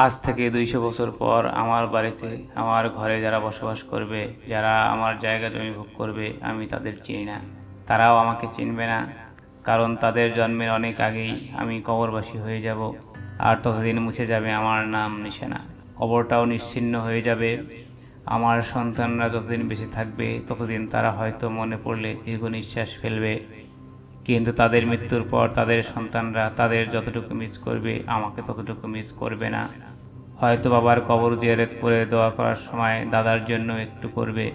আজ থেকে ২০০ বছর পর আমার বাড়িতে আমার ঘরে যারা বসবাস করবে, যারা আমার জায়গা জমি ভোগ করবে, আমি তাদের চিনি না, তারাও আমাকে চিনবে না। কারণ তাদের জন্মের অনেক আগেই আমি কবরবাসী হয়ে যাব, আর ততদিন মুছে যাবে আমার নাম নিশানা। কবরটাও নিশ্চিহ্ন হয়ে যাবে। আমার সন্তানরা যতদিন বেঁচে থাকবে ততদিন তারা হয়তো মনে পড়লে দীর্ঘ নিঃশ্বাস ফেলবে, কিন্তু তাদের মৃত্যুর পর তাদের সন্তানরা তাদের যতটুকু মিস করবে আমাকে ততটুকু মিস করবে না। হয়তো বাবার কবর জিয়ারত করে দোয়া করার সময় দাদার জন্য একটু করবে,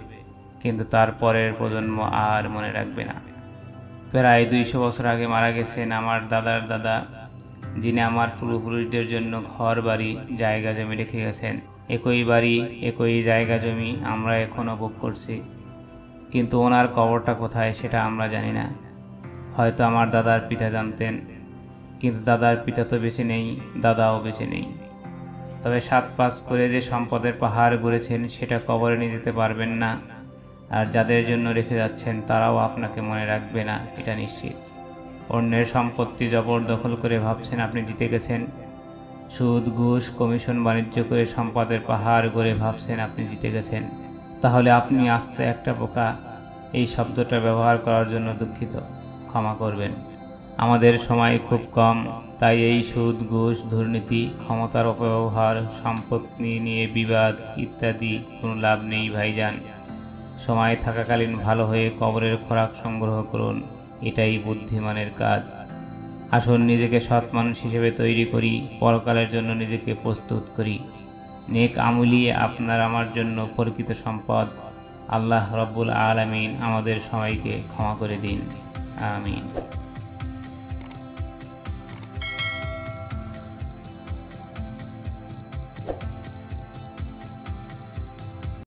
কিন্তু তার পরের প্রজন্ম আর মনে রাখবে না। প্রায় ২০০ বছর আগে মারা গেছেন আমার দাদার দাদা, যিনি আমার পূর্বপুরুষদের জন্য ঘর বাড়ি জায়গা জমি রেখে গেছেন। একই বাড়ি একই জায়গা জমি আমরা এখনও ভোগ করছি, কিন্তু ওনার কবরটা কোথায় সেটা আমরা জানি না। হয়তো আমার দাদার পিতা জানতেন, কিন্তু দাদার পিতা তো বেঁচে নেই, দাদাও বেঁচে নেই। তবে ৭ পাঁচ করে যে সম্পদের পাহাড় গড়েছেন সেটা কবরে নিয়ে যেতে পারবেন না, আর যাদের জন্য রেখে যাচ্ছেন তারাও আপনাকে মনে রাখবে না, এটা নিশ্চিত। অন্যের সম্পত্তি জবরদখল করে ভাবছেন আপনি জিতে গেছেন, সুদ ঘুষ কমিশন বাণিজ্য করে সম্পদের পাহাড় গড়ে ভাবছেন আপনি জিতে গেছেন, তাহলে আপনি আস্ত একটা বোকা। এই শব্দটা ব্যবহার করার জন্য দুঃখিত, ক্ষমা করবেন। আমাদের সময় খুব কম, তাই এই সুদ ঘুষ দুর্নীতি ক্ষমতার অপব্যবহার সম্পত্তি নিয়ে বিবাদ ইত্যাদি কোনো লাভ নেই ভাইজান। সময় থাকাকালীন ভালো হয়ে কবরের খোরাক সংগ্রহ করুন, এটাই বুদ্ধিমানের কাজ। আসুন নিজেকে সৎ মানুষ হিসেবে তৈরি করি, পরকালের জন্য নিজেকে প্রস্তুত করি। নেক আমুলি আপনার আমার জন্য প্রকৃত সম্পদ। আল্লাহ রব্বুল আলামিন আমাদের সবাইকে ক্ষমা করে দিন, আমিন।